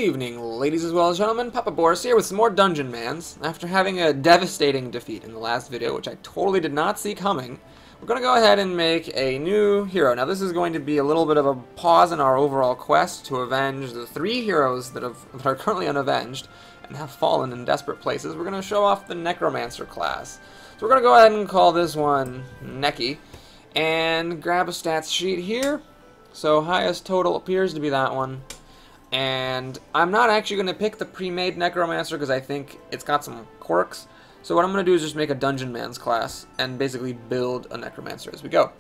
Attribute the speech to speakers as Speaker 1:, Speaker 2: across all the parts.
Speaker 1: evening, ladies as well as gentlemen. Papa Boris here with some more Dungeonmans. After having a devastating defeat in the last video, which I totally did not see coming, we're going to go ahead and make a new hero. Now this is going to be a little bit of a pause in our overall quest to avenge the 3 heroes that are currently unavenged and have fallen in desperate places. We're going to show off the Necromancer class. So we're going to go ahead and call this one Neki, and grab a stats sheet here. So highest total appears to be that one. And I'm not actually going to pick the pre-made Necromancer because I think it's got some quirks. So what I'm going to do is just make a Dungeonmans class and basically build a Necromancer as we go.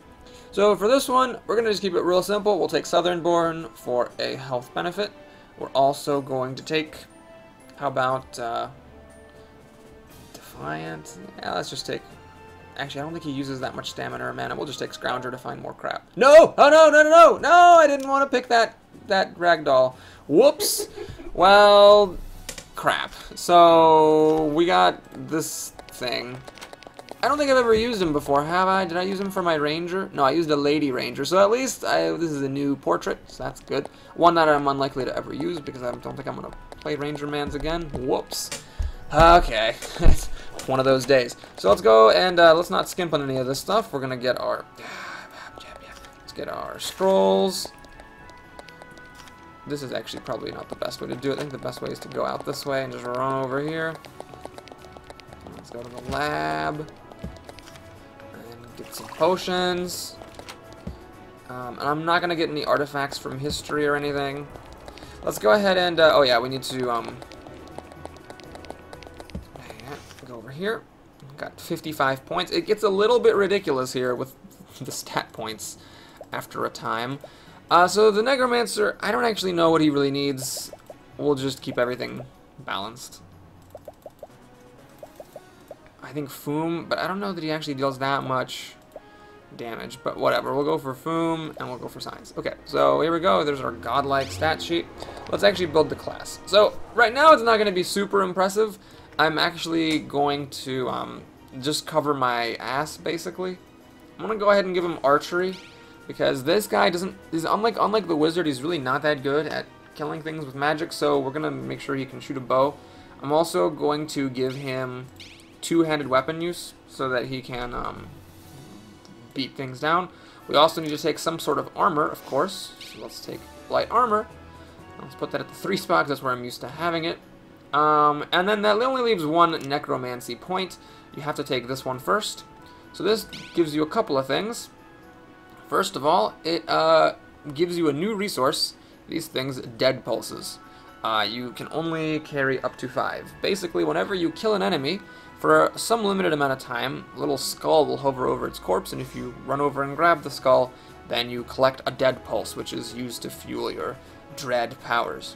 Speaker 1: So for this one, we're going to just keep it real simple. We'll take Southernborn for a health benefit. We're also going to take, how about Defiant? Yeah, let's just take... Actually, I don't think he uses that much stamina or mana. We'll just take Scrounger to find more crap. No! Oh, no, no, no, no! No, I didn't want to pick that ragdoll. Whoops. Well, crap. So, we got this thing. I don't think I've ever used him before, have I? Did I use him for my ranger? No, I used a lady ranger. So at least this is a new portrait, so that's good. One that I'm unlikely to ever use because I don't think I'm going to play Rangermans again. Whoops. Okay. One of those days. So let's go and let's not skimp on any of this stuff. We're gonna get our scrolls. This is actually probably not the best way to do it. I think the best way is to go out this way and just run over here. Let's go to the lab and get some potions. And I'm not gonna get any artifacts from history or anything. Let's go ahead and oh yeah, we need to go over here. Got 55 points. It gets a little bit ridiculous here with the stat points after a time. So the Necromancer, I don't actually know what he really needs. We'll just keep everything balanced. I think Foom, but I don't know that he actually deals that much damage, but whatever. We'll go for Foom, and we'll go for Science. Okay, so here we go. There's our godlike stat sheet. Let's actually build the class. So right now it's not going to be super impressive. I'm actually going to just cover my ass, basically. I'm going to go ahead and give him archery, because this guy he's unlike the wizard, he's really not that good at killing things with magic, so we're going to make sure he can shoot a bow. I'm also going to give him two-handed weapon use, so that he can beat things down. We also need to take some sort of armor, of course, so let's take light armor. Let's put that at the 3 spot, because that's where I'm used to having it. And then that only leaves one necromancy point. You have to take this one first. So this gives you a couple of things. First of all, it gives you a new resource. These things, dead pulses. You can only carry up to 5. Basically, whenever you kill an enemy, for some limited amount of time, a little skull will hover over its corpse, and if you run over and grab the skull, then you collect a dead pulse, which is used to fuel your dread powers.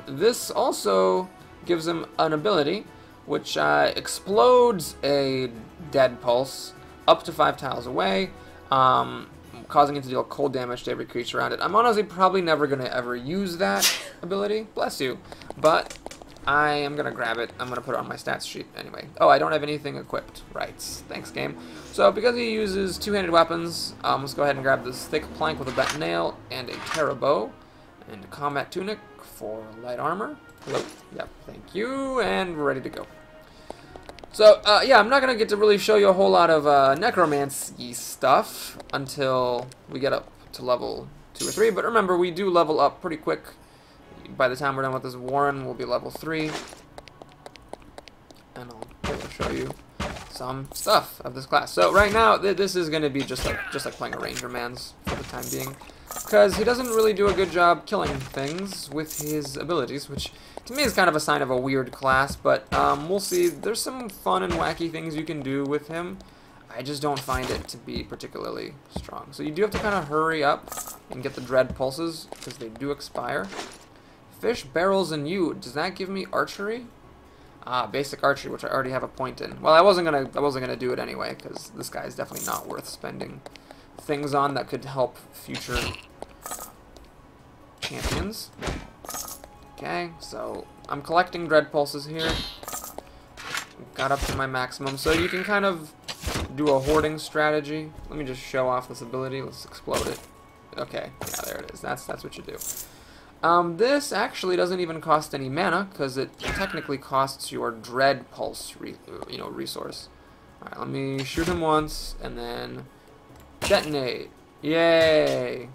Speaker 1: This also gives him an ability which explodes a dead pulse up to 5 tiles away, causing it to deal cold damage to every creature around it. I'm honestly probably never going to ever use that ability, bless you, but I am going to grab it. I'm going to put it on my stats sheet anyway. Oh, I don't have anything equipped. Right, thanks game. So because he uses two-handed weapons, let's go ahead and grab this thick plank with a bent nail and a terra bow and a combat tunic for light armor. Hello. Yep, thank you, and we're ready to go. So, yeah, I'm not going to get to really show you a whole lot of necromancy stuff until we get up to level 2 or 3, but remember, we do level up pretty quick. By the time we're done with this Warren, we'll be level 3, and I'll show you some stuff of this class. So right now, this is going to be just like playing a Rangermans for the time being, because he doesn't really do a good job killing things with his abilities, which to me is kind of a sign of a weird class, but we'll see. There's some fun and wacky things you can do with him. I just don't find it to be particularly strong. So you do have to kind of hurry up and get the dread pulses, because they do expire. Fish, barrels, and you. Does that give me archery? Basic archery, which I already have a point in. Well, I wasn't gonna do it anyway, because this guy is definitely not worth spending things on that could help future champions. Okay, so I'm collecting dread pulses here. Got up to my maximum, so you can kind of do a hoarding strategy. Let me just show off this ability. Let's explode it. Okay, yeah, there it is. That's what you do. This actually doesn't even cost any mana, because it technically costs your Dread Pulse resource. Alright, let me shoot him once, and then detonate. Yay!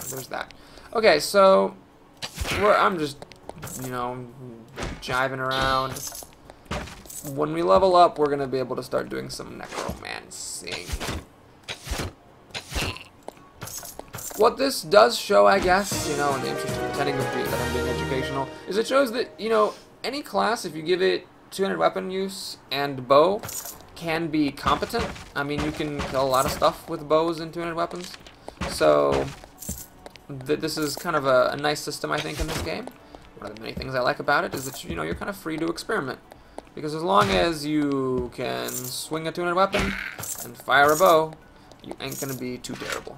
Speaker 1: There's that. Okay, so I'm just, jiving around. When we level up, we're going to be able to start doing some necromancing. What this does show, I guess, in the interest of pretending that I'm being educational, is it shows that, any class, if you give it 200 weapon use and bow, can be competent. I mean, you can kill a lot of stuff with bows and 200 weapons. So, this is kind of a nice system, I think, in this game. One of the many things I like about it is that, you're kind of free to experiment. Because as long as you can swing a 200 weapon and fire a bow, you ain't going to be too terrible.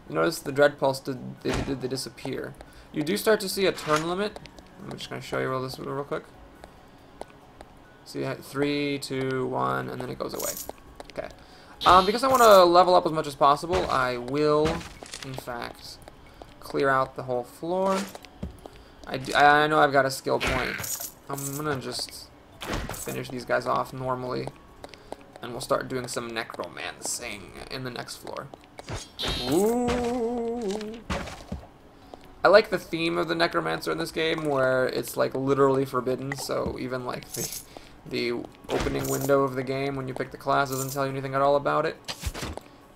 Speaker 1: You notice the Dread Pulse they disappear. You do start to see a turn limit. I'm just going to show you all this real quick. See, 3, 2, 1, and then it goes away. Okay. Because I want to level up as much as possible, I will, in fact, clear out the whole floor. I know I've got a skill point. I'm going to just finish these guys off normally, and we'll start doing some necromancing in the next floor. Ooh. I like the theme of the Necromancer in this game, where it's like literally forbidden, so even like the opening window of the game when you pick the class doesn't tell you anything at all about it.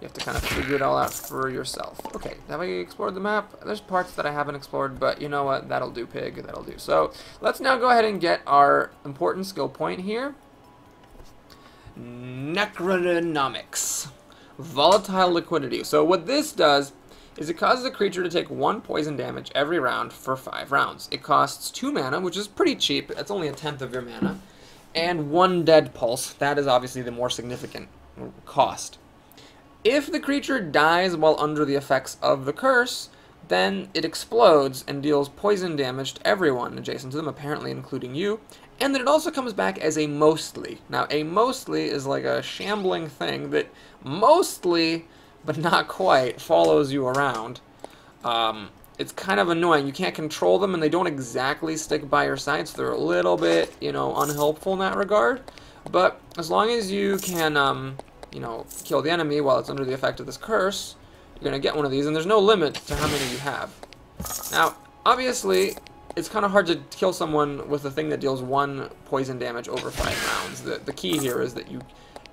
Speaker 1: You have to kind of figure it all out for yourself. Okay, have I explored the map? There's parts that I haven't explored, but you know what? That'll do, pig. That'll do. So let's now go ahead and get our important skill point here. Necronomics. Volatile liquidity. So what this does is it causes a creature to take 1 poison damage every round for 5 rounds. It costs 2 mana, which is pretty cheap. It's only 1/10 of your mana. And 1 dead pulse. That is obviously the more significant cost. If the creature dies while under the effects of the curse, then it explodes and deals poison damage to everyone adjacent to them, apparently including you. And then it also comes back as a mostly. Now, a mostly is like a shambling thing that mostly, but not quite, follows you around. It's kind of annoying. You can't control them, and they don't exactly stick by your side, so they're a little bit, unhelpful in that regard. But as long as you can, kill the enemy while it's under the effect of this curse, you're going to get one of these, and there's no limit to how many you have. Now, obviously, it's kind of hard to kill someone with a thing that deals 1 poison damage over 5 rounds. The key here is that you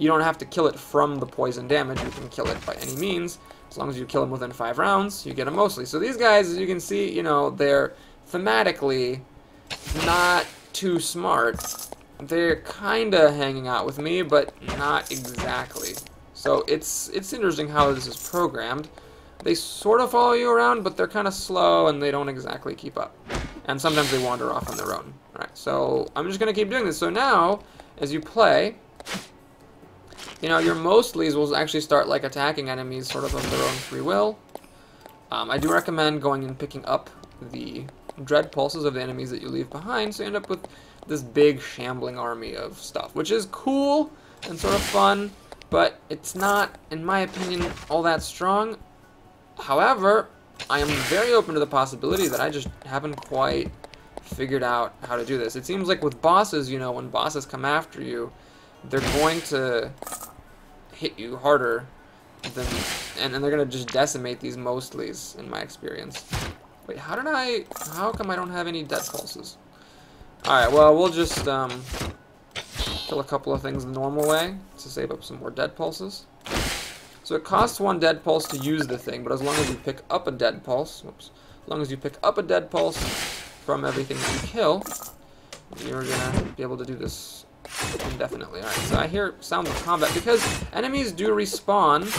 Speaker 1: don't have to kill it from the poison damage. You can kill it by any means. As long as you kill them within 5 rounds, you get them mostly. So these guys, as you can see, they're thematically not too smart. They're kind of hanging out with me, but not exactly. So it's interesting how this is programmed. They sort of follow you around, but they're kind of slow, and they don't exactly keep up. And sometimes they wander off on their own. Alright, so I'm just going to keep doing this. So now, as you play, your mostlies will actually start like attacking enemies sort of their own free will. I do recommend going and picking up the dread pulses of the enemies that you leave behind, so you end up with this big shambling army of stuff, which is cool and sort of fun, but it's not, in my opinion, all that strong. However, I am very open to the possibility that I just haven't quite figured out how to do this. It seems like with bosses, when bosses come after you, they're going to hit you harder than, and they're going to just decimate these mostlies, in my experience. Wait, how come I don't have any dead pulses? Alright, well, we'll just kill a couple of things the normal way to save up some more dead pulses. So it costs 1 dead pulse to use the thing, but as long as you pick up a dead pulse, as long as you pick up a dead pulse from everything that you kill, you're gonna be able to do this indefinitely. Alright, so I hear sounds of combat, because enemies do respawn,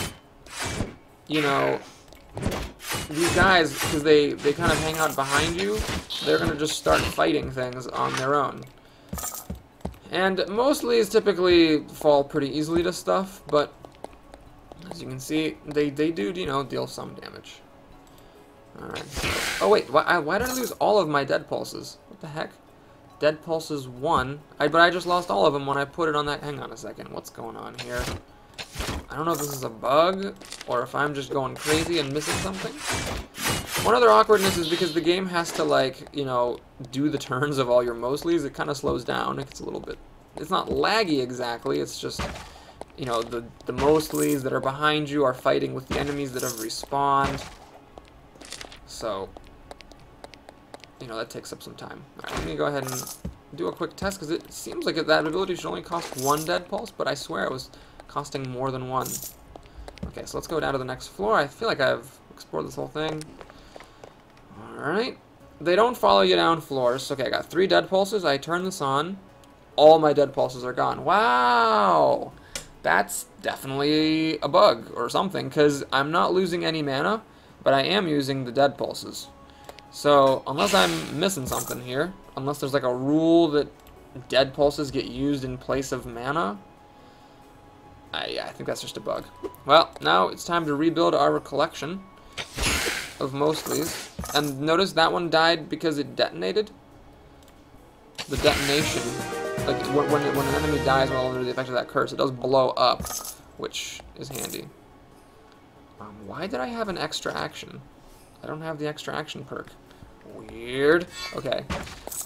Speaker 1: these guys, because they kind of hang out behind you, they're gonna just start fighting things on their own. And mostly typically fall pretty easily to stuff, but as you can see, they do, deal some damage. Alright. Oh wait, why did I lose all of my dead pulses? What the heck? Dead pulses 1. But I just lost all of them when I put it on that. Hang on a second. What's going on here? I don't know if this is a bug or if I'm just going crazy and missing something. One other awkwardness is because the game has to, like, you know, do the turns of all your mostlies. It kind of slows down. It gets a little bit... It's not laggy exactly. It's just, you know, the mostlies that are behind you are fighting with the enemies that have respawned. So, you know, that takes up some time. Alright, let me go ahead and do a quick test, because it seems like that ability should only cost 1 dead pulse, but I swear it was costing more than 1. Okay, so let's go down to the next floor. I feel like I've explored this whole thing. Alright. They don't follow you down floors. Okay, I got 3 dead pulses. I turn this on. All my dead pulses are gone. Wow! That's definitely a bug or something, because I'm not losing any mana, but I am using the dead pulses. So, unless I'm missing something here, unless there's like a rule that dead pulses get used in place of mana, I think that's just a bug. Well, now it's time to rebuild our collection of mostlies. And notice that one died because it detonated. The detonation, like when an enemy dies while under the effect of that curse, it does blow up, which is handy. Why did I have an extra action? I don't have the extra action perk. Weird. Okay. What's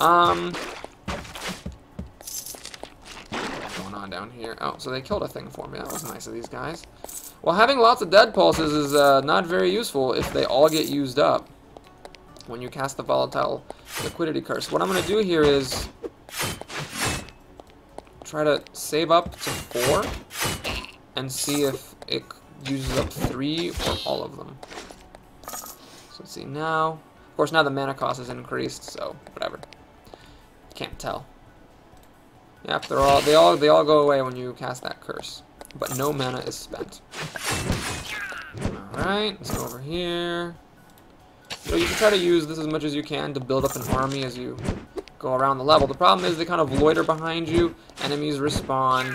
Speaker 1: going on down here? Oh, so they killed a thing for me. That was nice of these guys. Well, having lots of dead pulses is not very useful if they all get used up when you cast the volatile liquidity curse. What I'm going to do here is try to save up to 4 and see if it uses up 3 or all of them. So let's see now. Of course, now the mana cost is increased, so whatever. Can't tell. Yep, they all go away when you cast that curse, but no mana is spent. All right, let's go over here. So you should try to use this as much as you can to build up an army as you go around the level. The problem is they kind of loiter behind you, enemies respawn,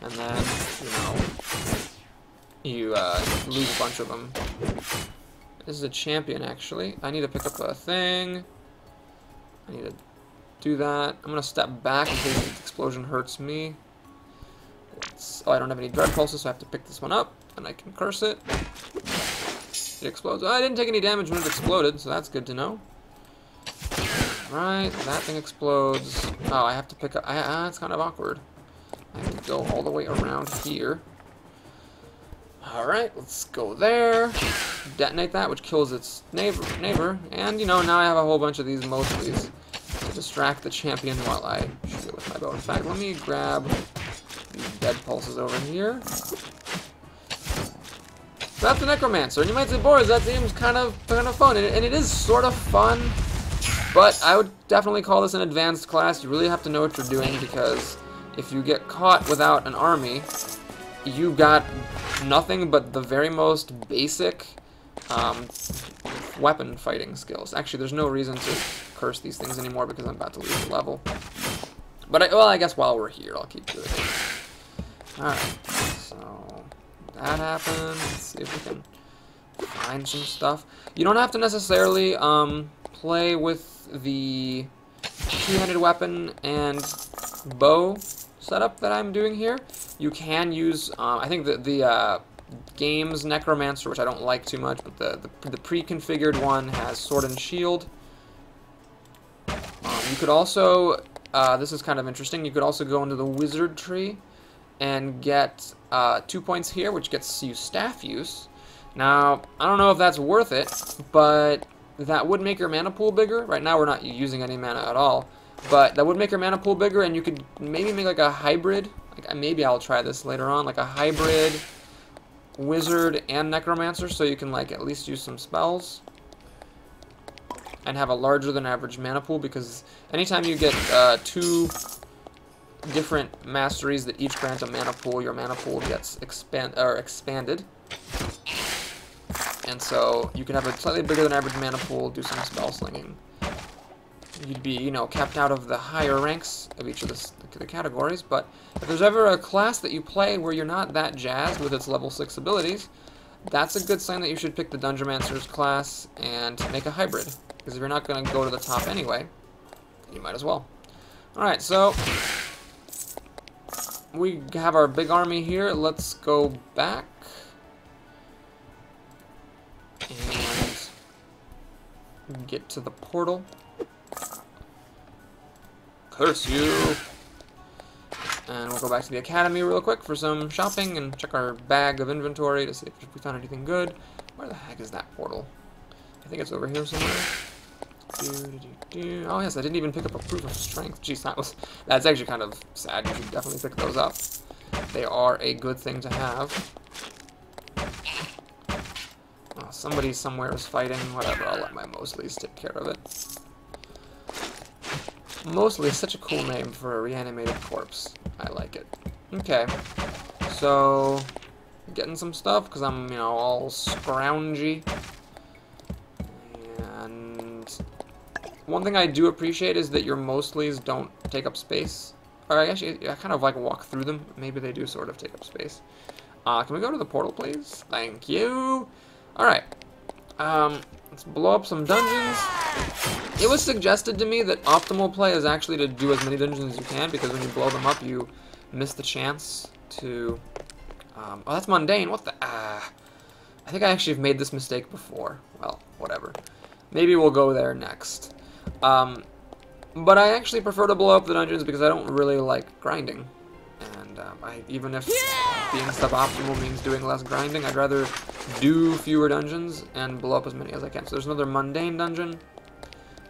Speaker 1: and then, you know, you lose a bunch of them. This is a champion, actually. I need to pick up a thing. I need to do that. I'm going to step back in case the explosion hurts me. Oh, I don't have any dread pulses, so I have to pick this one up, and I can curse it. It explodes. Oh, I didn't take any damage when it exploded, so that's good to know. Right, that thing explodes. Oh, I have to pick up... it's kind of awkward. I have to go all the way around here. Alright, let's go there. Detonate that, which kills its neighbor. And, you know, now I have a whole bunch of these mostlies to distract the champion while I shoot it with my bow. In fact, let me grab these dead pulses over here. So that's the Necromancer. And you might say, boys, that seems kind of fun. And it is sort of fun, but I would definitely call this an advanced class. You really have to know what you're doing, because if you get caught without an army, you got nothing but the very most basic weapon fighting skills. Actually, there's no reason to curse these things anymore because I'm about to lose the level. But, well, I guess while we're here, I'll keep doing it. Alright, so that happened. Let's see if we can find some stuff. You don't have to necessarily play with the two-handed weapon and bow setup that I'm doing here. You can use, I think the game's Necromancer, which I don't like too much, but the pre-configured one has sword and shield. You could also, this is kind of interesting, you could also go into the wizard tree and get 2 points here, which gets you staff use. Now, I don't know if that's worth it, but that would make your mana pool bigger. Right now we're not using any mana at all, but that would make your mana pool bigger, and you could maybe make like a hybrid. Like, maybe I'll try this later on, like a hybrid wizard and necromancer, so you can like at least use some spells and have a larger than average mana pool, because anytime you get 2 different masteries that each grant a mana pool, your mana pool gets expanded. And so you can have a slightly bigger than average mana pool, do some spell slinging. You'd be, you know, kept out of the higher ranks of each of the categories, but if there's ever a class that you play where you're not that jazzed with its level 6 abilities, that's a good sign that you should pick the Dungeonmancer's class and make a hybrid. Because if you're not going to go to the top anyway, you might as well. Alright, so we have our big army here. Let's go back. And get to the portal. Curse you! And we'll go back to the academy real quick for some shopping and check our bag of inventory to see if we found anything good. Where the heck is that portal? I think it's over here somewhere. Oh yes, I didn't even pick up a proof of strength. Jeez, that's actually kind of sad. You should definitely pick those up. They are a good thing to have. Oh, somebody somewhere is fighting. Whatever, I'll let my Mosleys take care of it. Mosley is such a cool name for a reanimated corpse. I like it. Okay, so getting some stuff because I'm, you know, all scroungy. And one thing I do appreciate is that your Mosleys don't take up space. Or actually, I kind of like walk through them. Maybe they do sort of take up space. Can we go to the portal, please? Thank you. All right. Let's blow up some dungeons. It was suggested to me that optimal play is actually to do as many dungeons as you can, because when you blow them up, you miss the chance to... oh, that's mundane. What the... I think I actually have made this mistake before. Well, whatever. Maybe we'll go there next. But I actually prefer to blow up the dungeons because I don't really like grinding. And even if being suboptimal means doing less grinding, I'd rather do fewer dungeons and blow up as many as I can. So there's another mundane dungeon.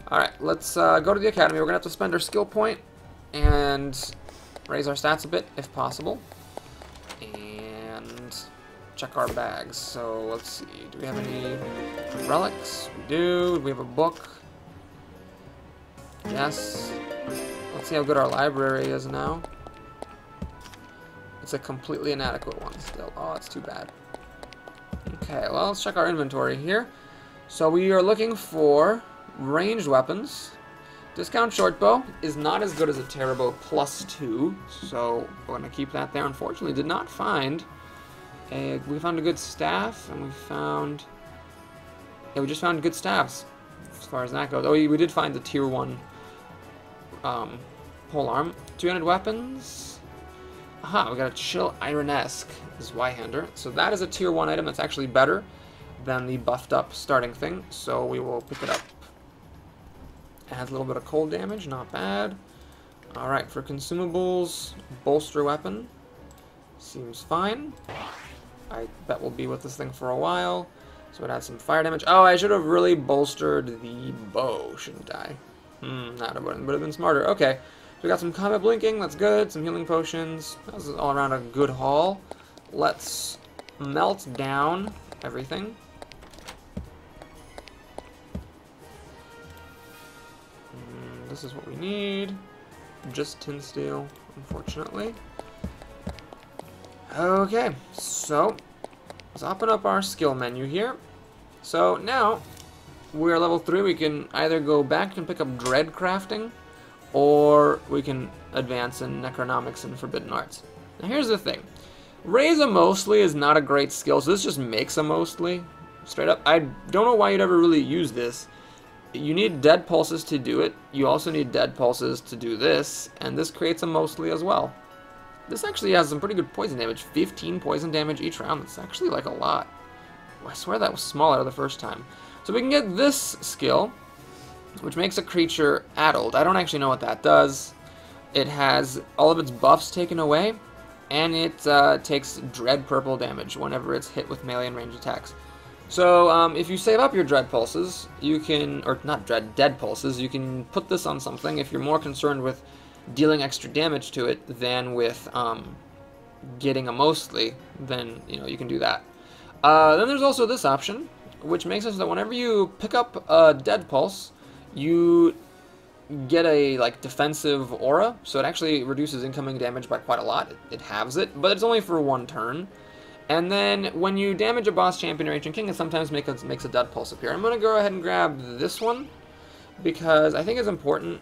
Speaker 1: Alright, let's go to the academy. We're going to have to spend our skill point and raise our stats a bit, if possible. And check our bags. So, let's see. Do we have any relics? We do. We have a book. Yes. Let's see how good our library is now. It's a completely inadequate one still. Oh, that's too bad. Okay, well, let's check our inventory here. So we are looking for ranged weapons. Discount shortbow is not as good as a Terrorbow +2, so we're going to keep that there. Unfortunately, did not find we found a good staff, and we found... Yeah, we just found good staffs, as far as that goes. Oh, we did find the tier 1 polearm. 200 weapons. Aha, we got a Chill Ironesque Zweihander. So that is a tier 1 item that's actually better than the buffed up starting thing, so we will pick it up. It has a little bit of cold damage, not bad. Alright, for consumables, bolster weapon. Seems fine. I bet we'll be with this thing for a while. So it has some fire damage. Oh, I should have really bolstered the bow, shouldn't I? That would have been smarter. Okay, so we got some combat blinking, that's good. Some healing potions. That was all around a good haul. Let's melt down everything. This is what we need. Just tin steel, unfortunately. Okay, so let's open up our skill menu here. So now we're level 3. We can either go back and pick up dread crafting, or we can advance in necronomics and forbidden arts. Now here's the thing. Raise a mostly is not a great skill, so this just makes a mostly. Straight up, I don't know why you'd ever really use this. You need dead pulses to do it. You also need dead pulses to do this, and this creates a mostly as well. This actually has some pretty good poison damage. 15 poison damage each round. That's actually like a lot. I swear that was smaller the first time. So we can get this skill, which makes a creature addled. I don't actually know what that does. It has all of its buffs taken away, and it takes dread purple damage whenever it's hit with melee and ranged attacks. So if you save up your dread pulses, you can, or not dead pulses, you can put this on something if you're more concerned with dealing extra damage to it than with getting a mostly, then you can do that. Then there's also this option, which makes it so that whenever you pick up a dead pulse, you get a defensive aura, so it actually reduces incoming damage by quite a lot. It halves it, but it's only for 1 turn. And then when you damage a boss, champion, or ancient king, it sometimes makes a dead pulse appear. I'm going to go ahead and grab this one because I think it's important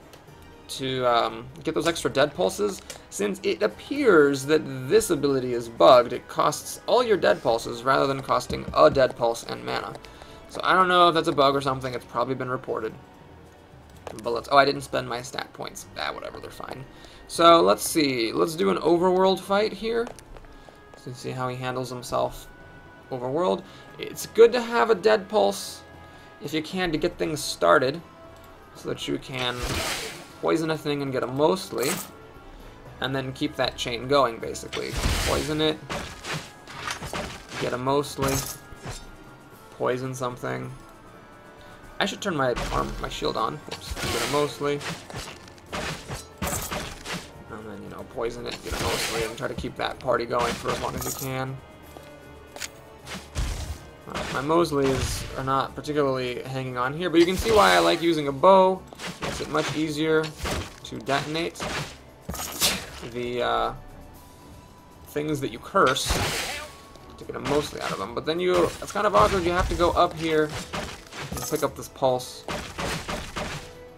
Speaker 1: to get those extra dead pulses. Since it appears that this ability is bugged, it costs all your dead pulses rather than costing a dead pulse and mana. So I don't know if that's a bug or something. It's probably been reported. But oh, I didn't spend my stat points. Whatever, they're fine. So let's see. Let's do an overworld fight here. Let's see how he handles himself overworld. It's good to have a dead pulse if you can, to get things started, so that you can poison a thing and get a mostly, and then keep that chain going, basically. Poison it, get a mostly, poison something. I should turn my shield on. Oops, get a mostly. And then, you know, poison it, get a mostly, and try to keep that party going for as long as you can. My mosleys are not particularly hanging on here, but you can see why I like using a bow. Makes it much easier to detonate the things that you curse to get a mostly out of them. But then it's kind of awkward. You have to go up here and pick up this pulse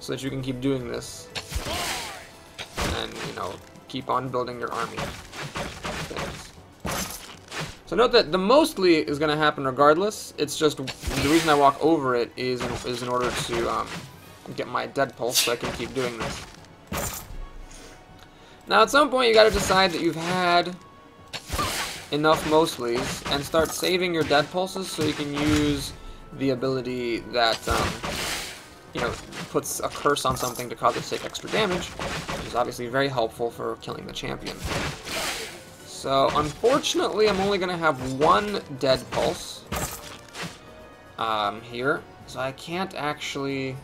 Speaker 1: so that you can keep doing this, and you know, keep on building your army. So note that the mostly is going to happen regardless. It's just the reason I walk over it is in order to get my dead pulse so I can keep doing this. Now at some point you got to decide that you've had enough mostlies and start saving your dead pulses so you can use the ability that you know, puts a curse on something to cause it to take extra damage, which is obviously very helpful for killing the champion. So, unfortunately, I'm only going to have one dead pulse here, so I can't actually...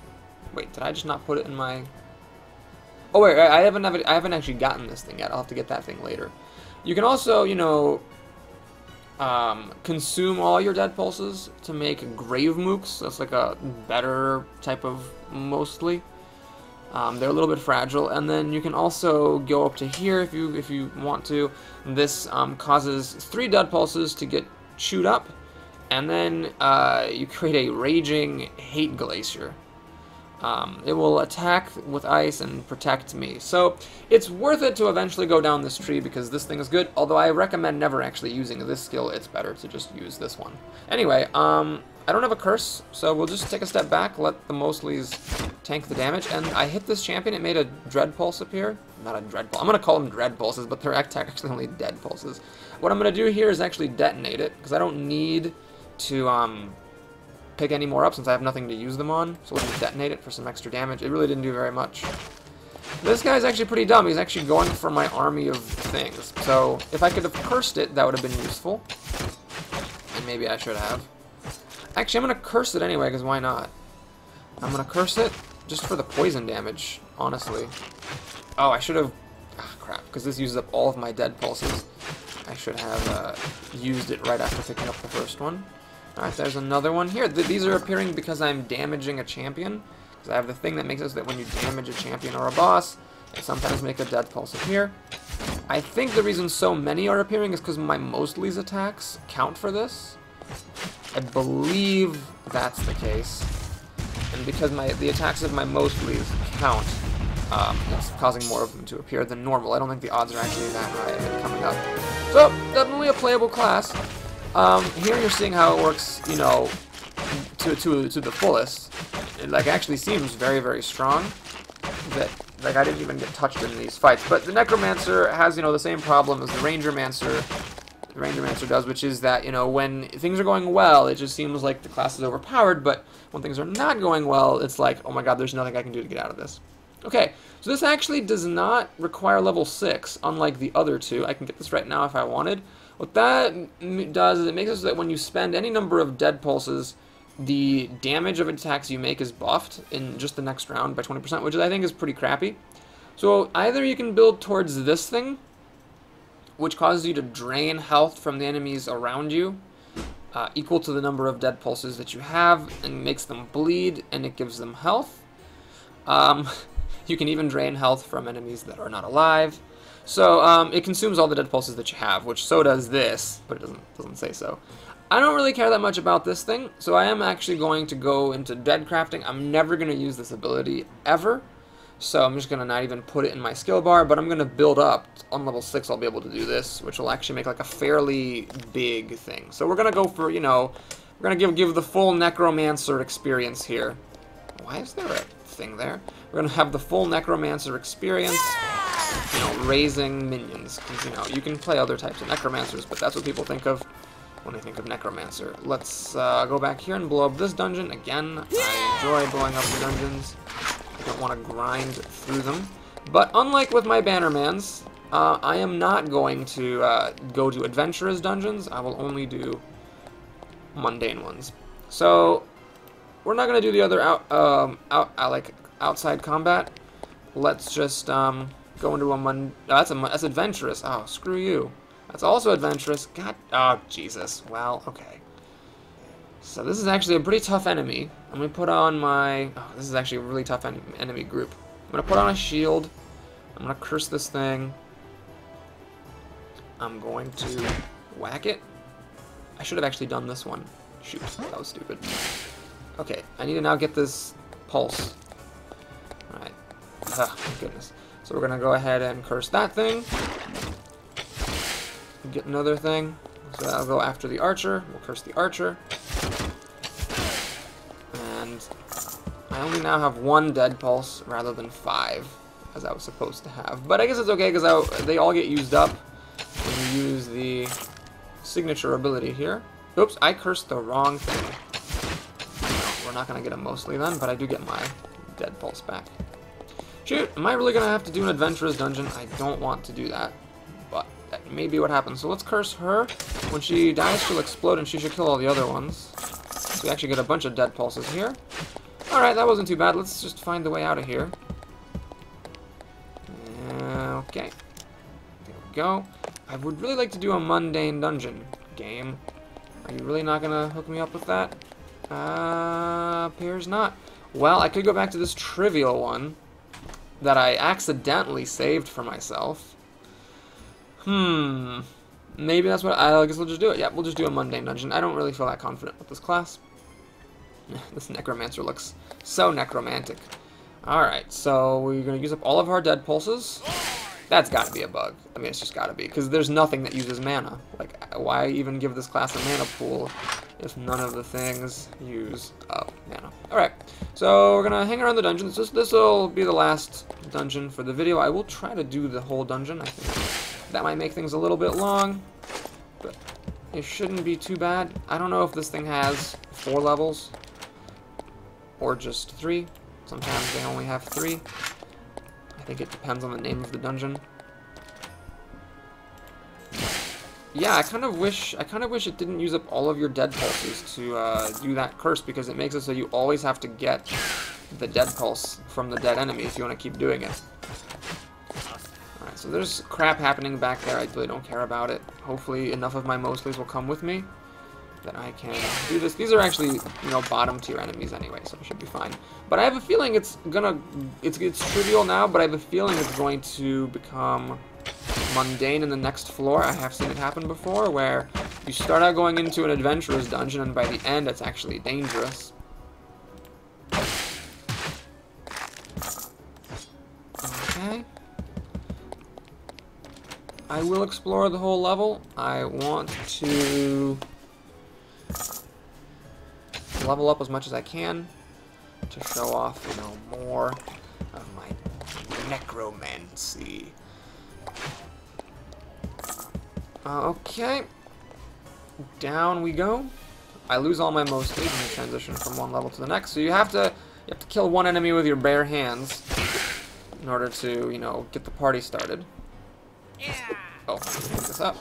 Speaker 1: Wait, did I just not put it in my... Oh, wait, I haven't actually gotten this thing yet. I'll have to get that thing later. You can also, you know, consume all your dead pulses to make grave mukes. That's like a better type of mostly. They're a little bit fragile, and then you can also go up to here if you want to. This causes 3 dead pulses to get chewed up, and then you create a raging hate glacier. It will attack with ice and protect me. So it's worth it to eventually go down this tree because this thing is good, although I recommend never actually using this skill. It's better to just use this one. Anyway, I don't have a curse, so we'll just take a step back, let the mostlies tank the damage, and I hit this champion. It made a dread pulse appear. Not a dread pulse. I'm going to call them dread pulses, but they're actually only dead pulses. What I'm going to do here is actually detonate it, because I don't need to pick any more up since I have nothing to use them on, so we'll just detonate it for some extra damage. It really didn't do very much. This guy's actually pretty dumb. He's actually going for my army of things. So if I could have cursed it, that would have been useful. And maybe I should have. Actually, I'm going to curse it anyway, because why not? I'm going to curse it just for the poison damage, honestly. Oh, I should have... Ah, crap, because this uses up all of my dead pulses. I should have used it right after picking up the first one. Alright, there's another one here. These are appearing because I'm damaging a champion. Because I have the thing that makes it that when you damage a champion or a boss, it sometimes make a dead pulse appear. I think the reason so many are appearing is because my mostly's attacks count for this. I believe that's the case. And because the attacks of my mostlies count, it's causing more of them to appear than normal. I don't think the odds are actually that high of it coming up. So, definitely a playable class. Here you're seeing how it works, you know, to the fullest. It like actually seems very, very strong. That like I didn't even get touched in these fights. But the Necromancer has, you know, the same problem as the Rangermancer does, which is that, you know, when things are going well, it just seems like the class is overpowered, but when things are not going well, it's like, oh my god, there's nothing I can do to get out of this. Okay, so this actually does not require level 6, unlike the other two. I can get this right now if I wanted. What that does is it makes it so that when you spend any number of dead pulses, the damage of attacks you make is buffed in just the next round by 20%, which I think is pretty crappy. So either you can build towards this thing, which causes you to drain health from the enemies around you, equal to the number of dead pulses that you have, and makes them bleed, and it gives them health. You can even drain health from enemies that are not alive. So it consumes all the dead pulses that you have, which so does this, but it doesn't say so. I don't really care that much about this thing, so I am actually going to go into dead crafting. I'm never going to use this ability ever. So I'm just going to not even put it in my skill bar, but I'm going to build up. On level 6 I'll be able to do this, which will actually make like a fairly big thing. So we're going to go for, you know, we're going to give the full Necromancer experience here. Why is there a thing there? We're going to have the full Necromancer experience, you know, raising minions. Because, you know, you can play other types of Necromancers, but that's what people think of. when I think of Necromancer. Let's go back here and blow up this dungeon. Again, I enjoy blowing up the dungeons. I don't want to grind through them. But unlike with my Bannermans, I am not going to go to adventurous dungeons. I will only do mundane ones. So we're not going to do the other outside combat. Let's just go into a that's adventurous. Oh, screw you. That's also adventurous. God, oh, Jesus. Well, okay. So this is actually a pretty tough enemy. I'm going to put on my... Oh, this is actually a really tough enemy group. I'm going to put on a shield. I'm going to curse this thing. I'm going to whack it. I should have actually done this one. Shoot, that was stupid. Okay, I need to now get this pulse. Alright. Ah, my goodness. So we're going to go ahead and curse that thing. Get another thing. So I'll go after the archer. We'll curse the archer. And I only now have 1 dead pulse rather than 5, as I was supposed to have. But I guess it's okay because they all get used up when you use the signature ability here. Oops, I cursed the wrong thing. No, we're not going to get a mostly then, but I do get my dead pulse back. Shoot, am I really going to have to do an adventurous dungeon? I don't want to do that, but that may be what happens. So let's curse her. When she dies, she'll explode, and she should kill all the other ones. So we actually get a bunch of dead pulses here. Alright, that wasn't too bad. Let's just find the way out of here. Okay. There we go. I would really like to do a mundane dungeon game. Are you really not going to hook me up with that? Appears not. Well, I could go back to this trivial one that I accidentally saved for myself. Maybe that's what... I guess we'll just do it. Yeah, we'll just do a mundane dungeon. I don't really feel that confident with this class. This Necromancer looks so necromantic. Alright, so we're going to use up all of our dead pulses. That's got to be a bug. I mean, it's just got to be, because there's nothing that uses mana. Like, why even give this class a mana pool if none of the things use up mana? Alright, so we're going to hang around the dungeons. This will be the last dungeon for the video. I will try to do the whole dungeon. I think that might make things a little bit long, but it shouldn't be too bad. I don't know if this thing has 4 levels or just 3. Sometimes they only have 3. I think it depends on the name of the dungeon. Yeah, I kind of wish it didn't use up all of your dead pulses to do that curse, because it makes it so you always have to get the dead pulse from the dead enemy if you want to keep doing it. Alright, so there's crap happening back there. I really don't care about it. Hopefully enough of my mostlies will come with me that I can do this. These are actually, you know, bottom tier enemies anyway, so it should be fine. But I have a feeling it's trivial now, but I have a feeling it's going to become mundane in the next floor. I have seen it happen before, where you start out going into an adventurous dungeon, and by the end it's actually dangerous. Okay. I will explore the whole level. I want to level up as much as I can to show off, you know, more of my necromancy. Okay, down we go. I lose all my mostly when you transition from one level to the next, so you have to kill one enemy with your bare hands in order to, you know, get the party started. Oh, pick this up.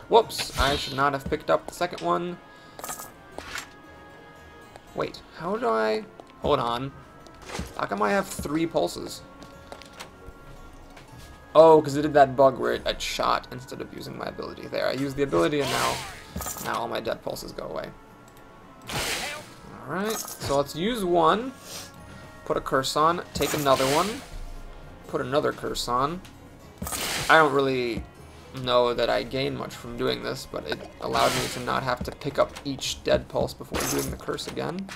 Speaker 1: Whoops, I should not have picked up the second one. Wait, how do I... Hold on. How come I have 3 pulses? Oh, because it did that bug where it shot instead of using my ability. There, I used the ability, and now all my dead pulses go away. Alright, so let's use one. Put a curse on. Take another one. Put another curse on. I don't really know that I gain much from doing this, but it allowed me to not have to pick up each dead pulse before doing the curse again.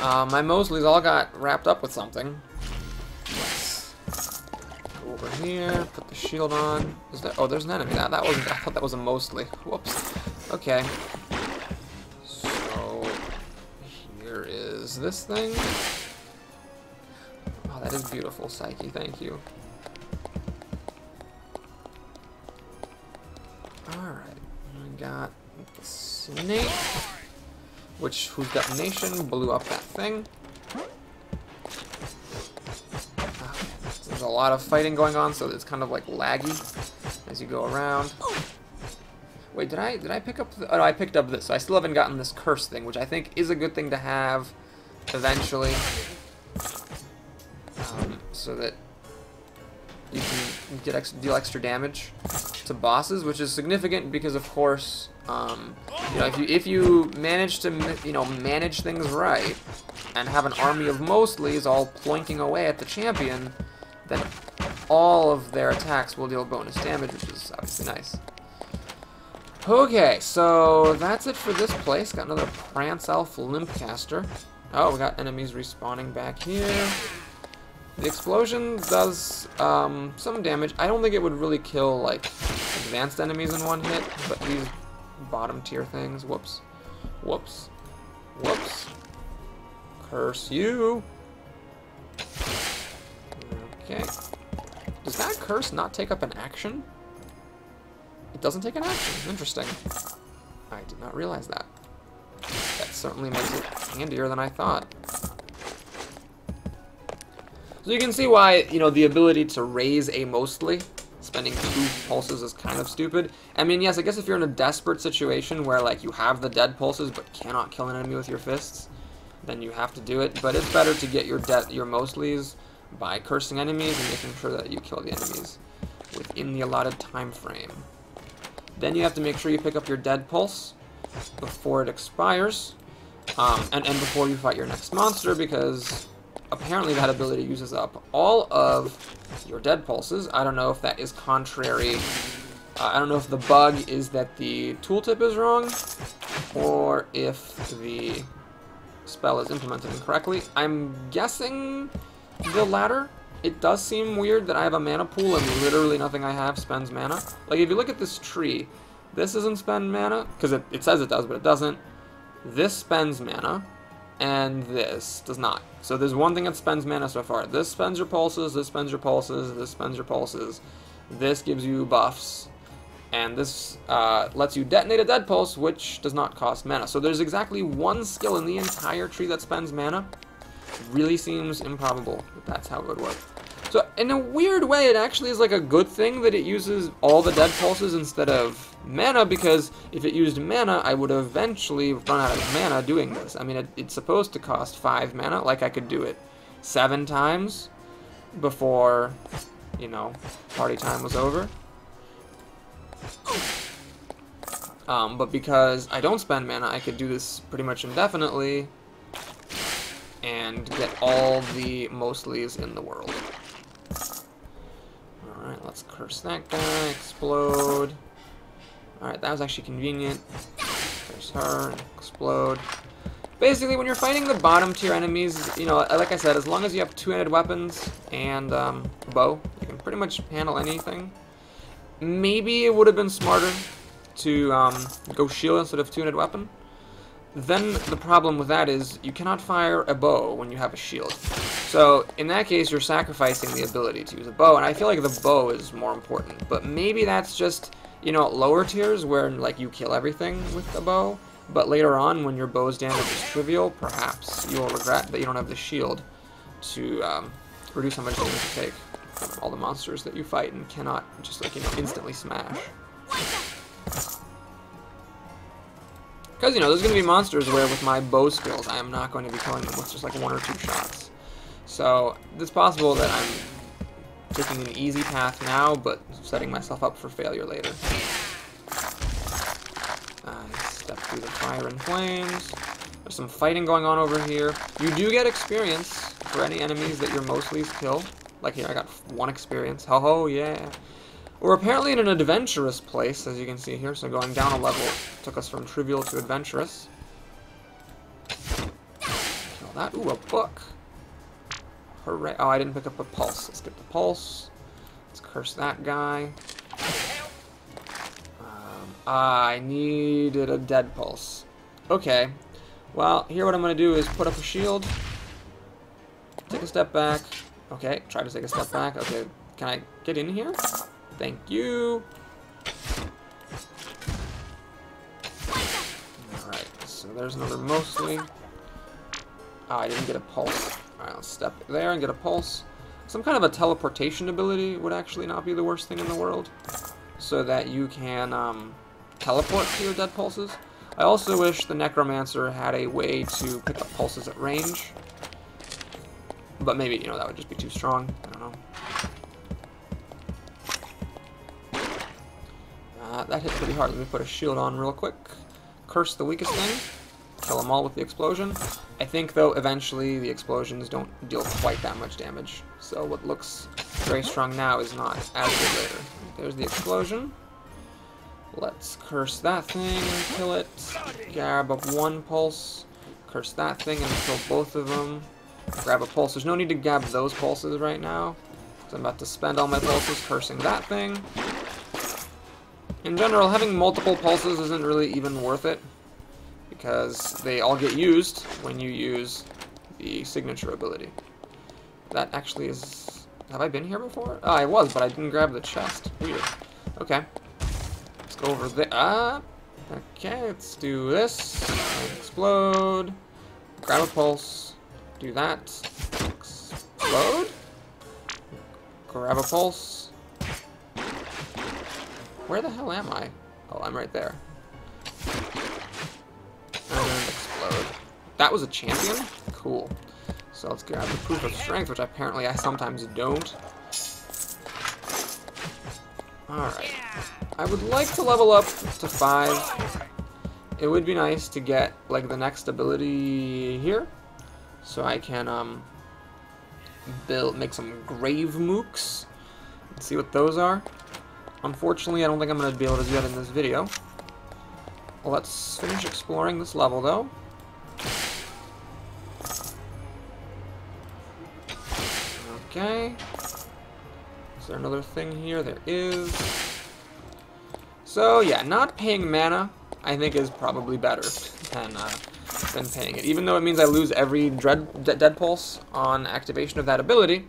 Speaker 1: My mostlies all got wrapped up with something. Let's go over here, put the shield on. Is there, oh, there's an enemy. That wasn't. I thought that was a mostly. Whoops. Okay. So here is this thing. Oh, that is beautiful, Psyche. Thank you. got the snake, whose detonation blew up that thing. There's a lot of fighting going on, so it's kind of like laggy as you go around. Wait, did I pick up? Oh no, I picked up this. So I still haven't gotten this curse thing, which I think is a good thing to have eventually, so that you can deal extra damage to bosses, which is significant because, of course, you know, if you manage to manage things right and have an army of mostlies all ploinking away at the champion, then all of their attacks will deal bonus damage, which is obviously nice. Okay, so that's it for this place. Got another Prance Elf Limpcaster. Oh, we got enemies respawning back here. The explosion does some damage. I don't think it would really kill, like, advanced enemies in one hit, but these bottom tier things, whoops. Whoops. Whoops. Curse you. Okay. Does that curse not take up an action? It doesn't take an action. Interesting. I did not realize that. That certainly makes it handier than I thought. So you can see why, you know, the ability to raise a mostly, spending 2 pulses, is kind of stupid. I mean, yes, I guess if you're in a desperate situation where, like, you have the dead pulses but cannot kill an enemy with your fists, then you have to do it. But it's better to get your mostlies by cursing enemies and making sure that you kill the enemies within the allotted time frame. Then you have to make sure you pick up your dead pulse before it expires, and before you fight your next monster, because apparently that ability uses up all of your dead pulses. I don't know if that is contrary. I don't know if the bug is that the tooltip is wrong, or if the spell is implemented incorrectly. I'm guessing the latter. It does seem weird that I have a mana pool and literally nothing I have spends mana. Like, if you look at this tree, this doesn't spend mana, because it says it does, but it doesn't. This spends mana, and this does not. So there's one thing that spends mana so far. This spends your pulses, this spends your pulses, this spends your pulses. This gives you buffs, and this lets you detonate a dead pulse, which does not cost mana. So there's exactly one skill in the entire tree that spends mana. Really seems improbable that that's how it would work. So in a weird way, it actually is like a good thing that it uses all the dead pulses instead of mana, because if it used mana, I would eventually run out of mana doing this. I mean, it's supposed to cost 5 mana, like I could do it 7 times before, you know, party time was over. But because I don't spend mana, I could do this pretty much indefinitely and get all the mostlies in the world. Alright, let's curse that guy, explode. Alright, that was actually convenient. Curse her, explode. Basically, when you're fighting the bottom tier enemies, you know, like I said, as long as you have 2-handed weapons and a bow, you can pretty much handle anything. Maybe it would have been smarter to go shield instead of 2-handed weapon. Then the problem with that is you cannot fire a bow when you have a shield. So in that case, you're sacrificing the ability to use a bow, and I feel like the bow is more important. But maybe that's just, you know, lower tiers where, like, you kill everything with a bow. But later on, when your bow's damage is trivial, perhaps you'll regret that you don't have the shield to reduce how much damage you take from all the monsters that you fight and cannot just, like, you know, instantly smash. Because, you know, there's going to be monsters where with my bow skills, I am not going to be killing them with just like 1 or 2 shots. So it's possible that I'm taking an easy path now, but setting myself up for failure later. Step through the fire and flames. There's some fighting going on over here. You do get experience for any enemies that your mostlies kill. Like here, I got 1 experience. Ho ho, yeah. We're apparently in an adventurous place, as you can see here, so going down a level took us from trivial to adventurous. Kill that. Ooh, a book. Hooray. Oh, I didn't pick up a pulse. Let's get the pulse. Let's curse that guy. I needed a dead pulse. Okay. Well, here what I'm going to do is put up a shield. Take a step back. Okay, try to take a step back. Okay, can I get in here? Thank you. there's another mostly. Oh, I didn't get a pulse. Alright, let's step there and get a pulse. Some kind of a teleportation ability would actually not be the worst thing in the world, so that you can teleport to your dead pulses. I also wish the Necromancer had a way to pick up pulses at range, but maybe, you know, that would just be too strong. I don't know. That hit pretty hard. Let me put a shield on real quick. Curse the weakest thing. Kill them all with the explosion. I think, though, eventually the explosions don't deal quite that much damage. So what looks very strong now is not as good later. There's the explosion. Let's curse that thing, kill it. Grab up one pulse. Curse that thing and kill both of them. Grab a pulse. There's no need to grab those pulses right now, because I'm about to spend all my pulses cursing that thing. In general, having multiple pulses isn't really even worth it, because they all get used when you use the signature ability. That actually is... Have I been here before? Oh, I was, but I didn't grab the chest. Weird. Okay. Let's go over there. Okay, let's do this. Explode. Grab a pulse. Do that. Explode. Grab a pulse. Where the hell am I? Oh, I'm right there. And explode. That was a champion? Cool. So let's grab the proof of strength, which apparently I sometimes don't. Alright. I would like to level up to 5. It would be nice to get, like, the next ability here, so I can, make some grave mukes. Let's see what those are. Unfortunately, I don't think I'm going to be able to do that in this video. Well, let's finish exploring this level, though. Okay. Is there another thing here? There is. So, yeah, not paying mana, I think, is probably better than paying it. Even though it means I lose every dead pulse on activation of that ability,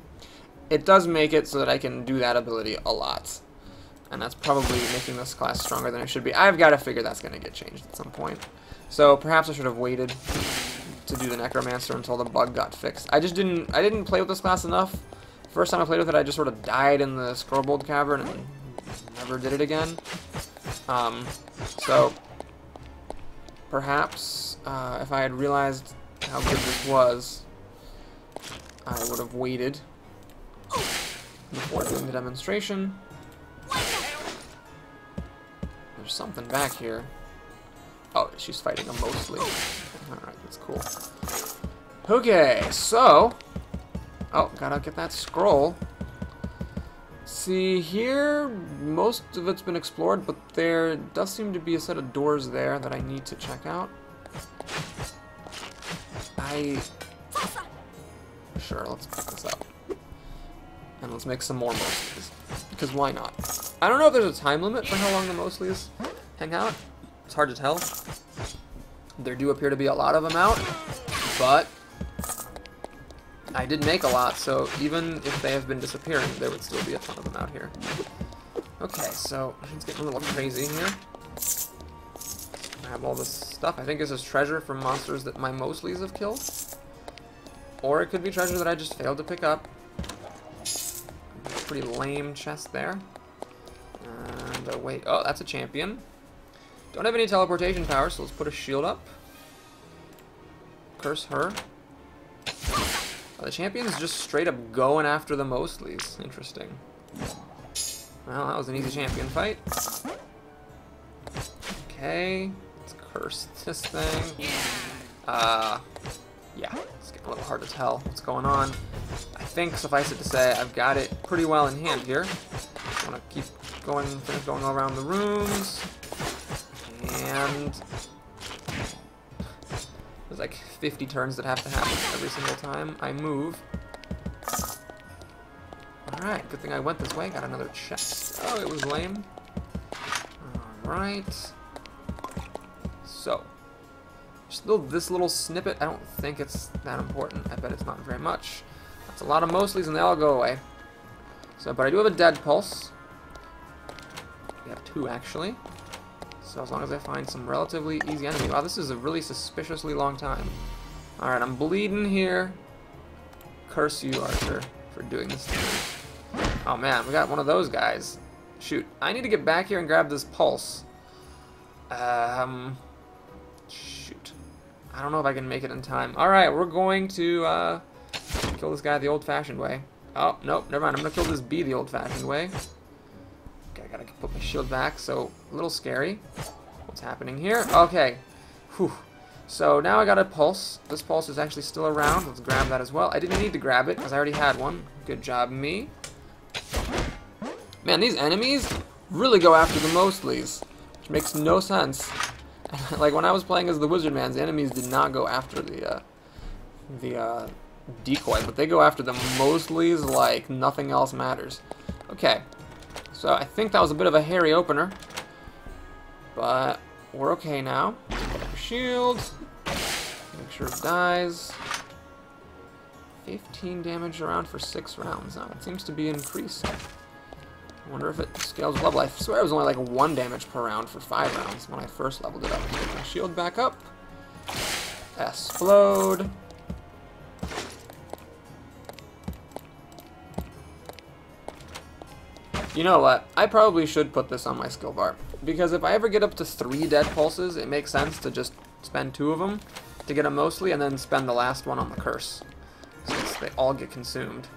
Speaker 1: it does make it so that I can do that ability a lot. And that's probably making this class stronger than it should be. I've got to figure that's going to get changed at some point. So perhaps I should have waited to do the Necromancer until the bug got fixed. I didn't play with this class enough. First time I played with it, I just sort of died in the Scrollbold Cavern and never did it again. So perhaps if I had realized how good this was, I would have waited before doing the demonstration. There's something back here. Oh, she's fighting a mostly. Alright, that's cool. Okay, so... Oh, gotta get that scroll. See, here, most of it's been explored, but there does seem to be a set of doors there that I need to check out. Sure, let's pick this up. And let's make some more mostlies. Because why not? I don't know if there's a time limit for how long the mostlies hang out. It's hard to tell. There do appear to be a lot of them out, but I did make a lot, so even if they have been disappearing, there would still be a ton of them out here. Okay, so it's getting a little crazy here. I have all this stuff. I think this is treasure from monsters that my mostlies have killed. Or it could be treasure that I just failed to pick up. Pretty lame chest there. And wait, oh, that's a champion. Don't have any teleportation power, so let's put a shield up. Curse her. Oh, the champion's just straight up going after the mostlies. Interesting. Well, that was an easy champion fight. Okay, let's curse this thing. Yeah, it's getting a little hard to tell what's going on. I think, suffice it to say, I've got it pretty well in hand here. I want to keep going, finish going all around the rooms. And there's like 50 turns that have to happen every single time I move. Alright, good thing I went this way. Got another chest. Oh, it was lame. Alright. So, still this little snippet. I don't think it's that important. I bet it's not very much. That's a lot of mostlies and they all go away. So, but I do have a dead pulse. We have 2 actually. So as long as I find some relatively easy enemy. Wow, this is a really suspiciously long time. Alright, I'm bleeding here. Curse you, Archer, for doing this to me. Oh man, we got one of those guys. Shoot, I need to get back here and grab this pulse. Shoot. I don't know if I can make it in time. Alright, we're going to kill this guy the old-fashioned way. Oh, nope, never mind. I'm going to kill this bee the old-fashioned way. Okay, I gotta put my shield back, so a little scary. What's happening here? Okay. Whew. So now I got a pulse. This pulse is actually still around. Let's grab that as well. I didn't need to grab it because I already had one. Good job, me. Man, these enemies really go after the mostlies, which makes no sense. Like when I was playing as the Wizardmans, the enemies did not go after the decoy, but they go after the mostlies like nothing else matters. Okay, so I think that was a bit of a hairy opener, but we're okay now. Put up your shield, make sure it dies. 15 damage around for 6 rounds. Now it seems to be increased. I wonder if it scales with level. I swear it was only like 1 damage per round for 5 rounds when I first leveled it up. Put my shield back up. Explode. You know what? I probably should put this on my skill bar. Because if I ever get up to 3 dead pulses, it makes sense to just spend 2 of them to get them mostly and then spend the last one on the curse. Since they all get consumed.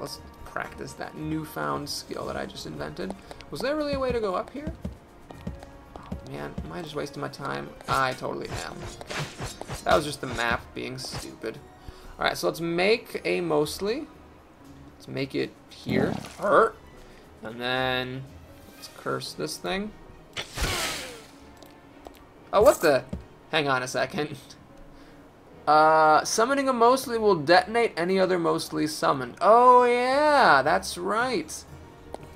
Speaker 1: Let's practice that newfound skill that I just invented. Was there really a way to go up here? Oh man, am I just wasting my time? I totally am. Okay. That was just the map being stupid. Alright, so let's make a mostly. Let's make it here. Hurt. And then let's curse this thing. Oh, what the? Hang on a second. Summoning a mostly will detonate any other mostly summoned. Oh yeah, that's right.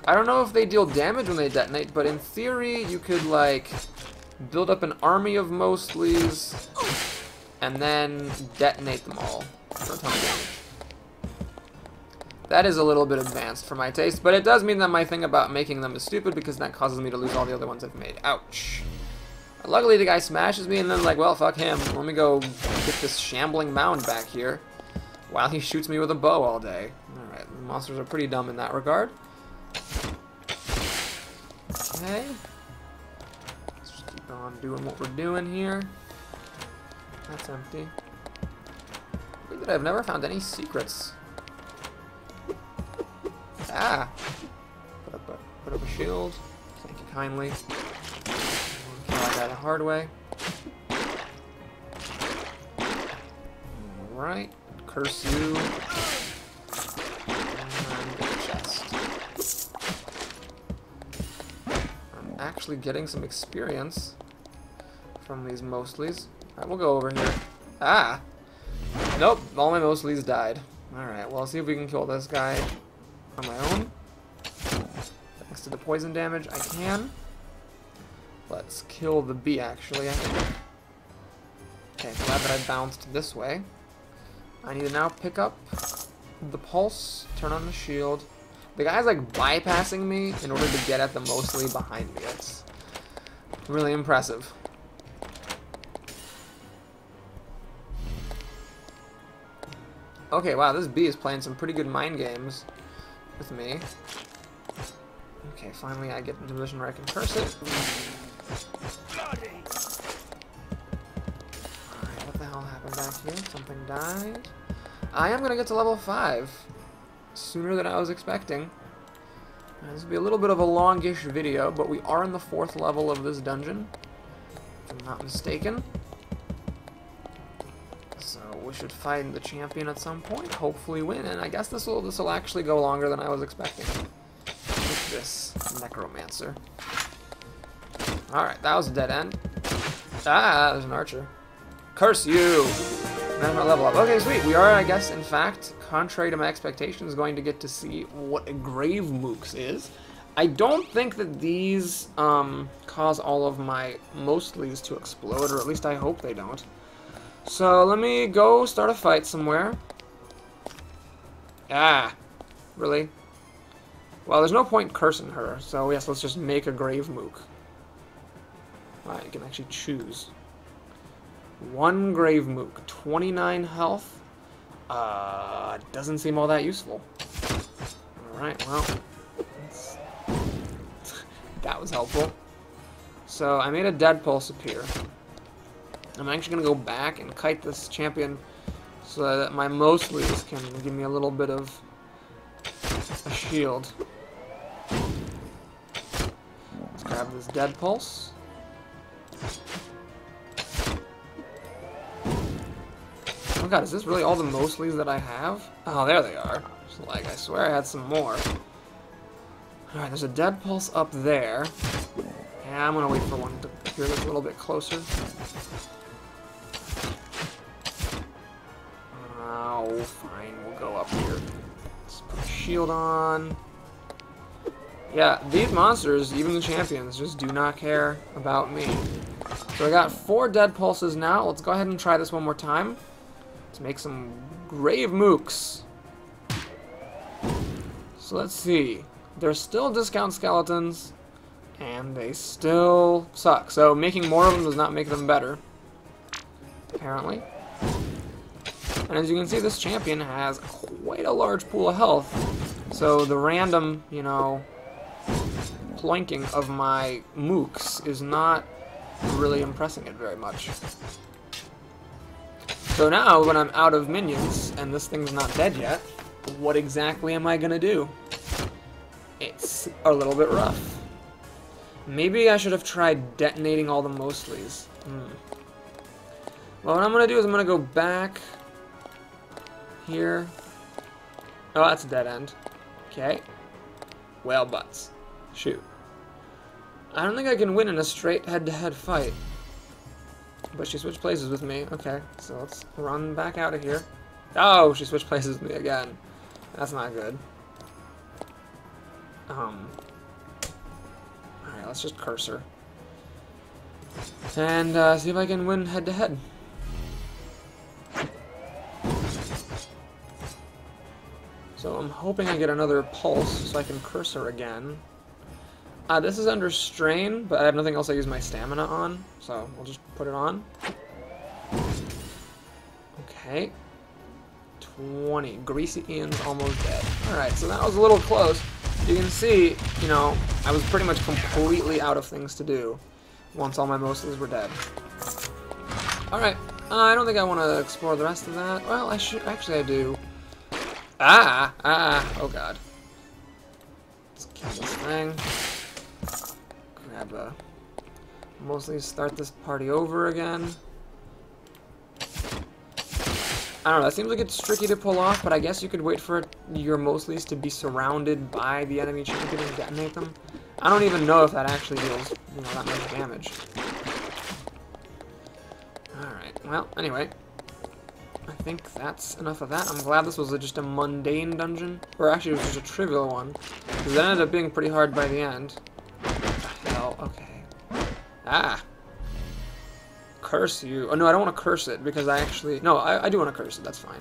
Speaker 1: I don't know if they deal damage when they detonate, but in theory you could like build up an army of mostlies and then detonate them all for a ton of damage. That is a little bit advanced for my taste, but it does mean that my thing about making them is stupid because that causes me to lose all the other ones I've made. Ouch. Luckily, the guy smashes me, and then like, well, fuck him. Let me go get this shambling mound back here while he shoots me with a bow all day. Alright, the monsters are pretty dumb in that regard. Okay. Let's just keep on doing what we're doing here. That's empty. Weird that I've never found any secrets. Ah! Put up a shield. Thank you kindly. That the hard way. Alright, curse you. And get a chest. I'm actually getting some experience from these mostlies. Alright, we'll go over here. Ah! Nope, all my mostlies died. Alright, well, let's see if we can kill this guy on my own. Thanks to the poison damage, I can. Let's kill the bee, actually. Okay, glad that I bounced this way. I need to now pick up the pulse, turn on the shield. The guy's like bypassing me in order to get at the mostly behind me. It's really impressive. Okay, wow, this bee is playing some pretty good mind games with me. Okay, finally I get into a position where I can curse it. Alright, what the hell happened back here? Something died. I am gonna get to level 5 sooner than I was expecting. This will be a little bit of a longish video, but we are in the 4th level of this dungeon, if I'm not mistaken. So we should find the champion at some point, hopefully win, and I guess this will actually go longer than I was expecting with this necromancer. Alright, that was a dead end. Ah, there's an archer. Curse you! That's my level up. Okay, sweet. We are, I guess, in fact, contrary to my expectations, going to get to see what a grave mooks is. I don't think that these cause all of my mostlies to explode, or at least I hope they don't. So let me go start a fight somewhere. Ah, really? Well, there's no point cursing her, so yes, let's just make a grave mook. Alright, you can actually choose. 1 grave mook, 29 health. Doesn't seem all that useful. Alright, well, that was helpful. So I made a dead pulse appear. I'm actually going to go back and kite this champion so that my mostlies can give me a little bit of a shield. Let's grab this dead pulse. Oh god, is this really all the mostlies that I have? Oh, there they are. Like, I swear I had some more. Alright, there's a dead pulse up there. Yeah, I'm gonna wait for one to appear that's a little bit closer. Oh, fine, we'll go up here. Let's put a shield on. Yeah, these monsters, even the champions, just do not care about me. So I got 4 dead pulses now. Let's go ahead and try this one more time. Let's make some grave mooks. So let's see. They're still discount skeletons, and they still suck. So making more of them does not make them better, apparently. And as you can see, this champion has quite a large pool of health. So the random, you know, ploinking of my mooks is not really impressing it very much. So now, when I'm out of minions, and this thing's not dead yet, what exactly am I gonna do? It's a little bit rough. Maybe I should have tried detonating all the mostlies. Well, what I'm gonna do is I'm gonna go back here. Oh, that's a dead end. Okay. Whale butts. Shoot. I don't think I can win in a straight head-to-head fight. But she switched places with me. Okay, so let's run back out of here. Oh, she switched places with me again. That's not good. Alright, let's just curse her. And see if I can win head-to-head. So I'm hoping I get another pulse so I can curse her again. This is under strain, but I have nothing else I use my stamina on, so we'll just put it on. Okay. 20. Greasy Ian's almost dead. Alright, so that was a little close. You can see, you know, I was pretty much completely out of things to do once all my mostlies were dead. Alright, I don't think I want to explore the rest of that. Well, I should. Actually, I do. Oh god. Let's kill this thing. Grab a... Mostly start this party over again. I don't know, that seems like it's tricky to pull off, but I guess you could wait for your mostlies to be surrounded by the enemy champion and detonate them. I don't even know if that actually deals, you know, that much damage. Alright, well, anyway. I think that's enough of that. I'm glad this was just a mundane dungeon. Or actually, it was just a trivial one. Because it ended up being pretty hard by the end. What the hell? Okay. Curse you. Oh, no, I don't want to curse it, because I actually... No, I do want to curse it. That's fine.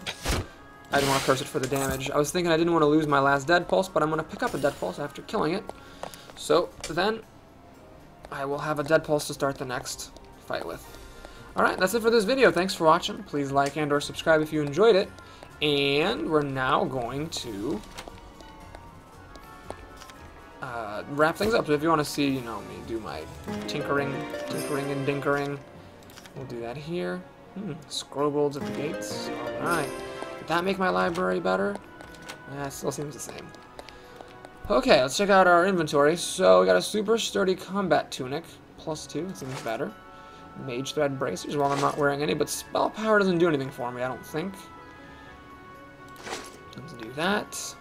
Speaker 1: I didn't want to curse it for the damage. I was thinking I didn't want to lose my last dead pulse, but I'm going to pick up a dead pulse after killing it. So, then, I will have a dead pulse to start the next fight with. Alright, that's it for this video. Thanks for watching. Please like and or subscribe if you enjoyed it. And we're now going to wrap things up. So if you want to see, you know, me do my tinkering and dinkering, we'll do that here. Scrobbolds at the gates. Alright. Did that make my library better? It still seems the same. Okay, let's check out our inventory. So we got a super sturdy combat tunic. +2, it seems better. Mage thread bracers, well, I'm not wearing any, but spell power doesn't do anything for me, I don't think. Let's do that.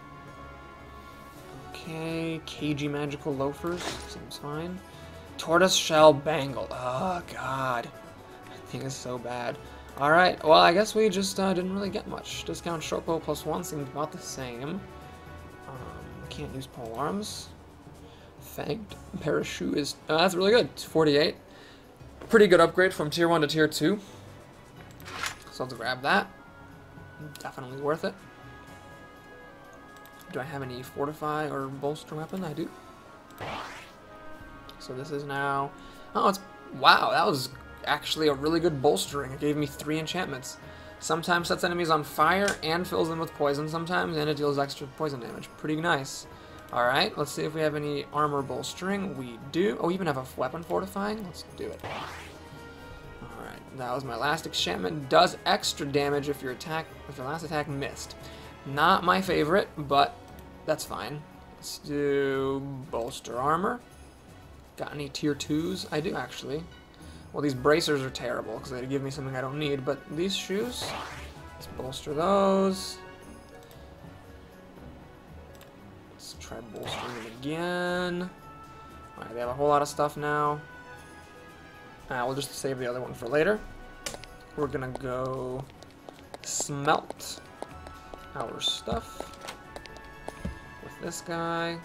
Speaker 1: Okay, cagey magical loafers, seems fine. Tortoise shell bangle, oh god. That thing is so bad. Alright, well, I guess we just didn't really get much. Discount short bow +1 seems about the same. Can't use pole arms. Fagged pair of shoe is, that's really good, it's 48. Pretty good upgrade from tier 1 to tier 2. So let's grab that. Definitely worth it. Do I have any fortify or bolster weapon? I do. So this is now... Oh, it's... Wow, that was actually a really good bolstering. It gave me 3 enchantments. Sometimes sets enemies on fire and fills them with poison sometimes, and it deals extra poison damage. Pretty nice. Alright, let's see if we have any armor bolstering. We do. Oh, we even have a weapon fortifying? Let's do it. Alright, that was my last enchantment. Does extra damage if your last attack missed. Not my favorite, but that's fine. Let's do bolster armor. Got any tier 2s? I do, actually. Well, these bracers are terrible because they give me something I don't need, but these shoes, let's bolster those. Let's try bolstering them again. Alright, they have a whole lot of stuff now. We'll just save the other one for later. We're gonna go smelt our stuff with this guy.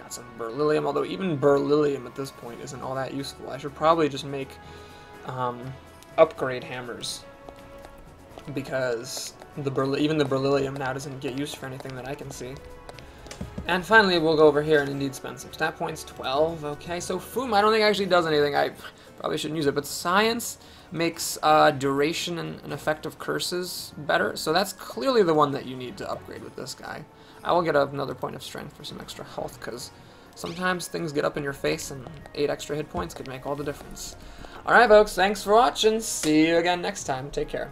Speaker 1: Some beryllium, although even beryllium at this point isn't all that useful. I should probably just make upgrade hammers, because even the beryllium now doesn't get used for anything that I can see. And finally, we'll go over here and indeed spend some stat points. 12. Okay, so Foom I don't think actually does anything. I probably shouldn't use it, but Science makes duration and effect of curses better, so that's clearly the one that you need to upgrade with this guy. I will get another point of strength for some extra health, because sometimes things get up in your face, and 8 extra hit points could make all the difference. Alright folks, thanks for watching. See you again next time. Take care.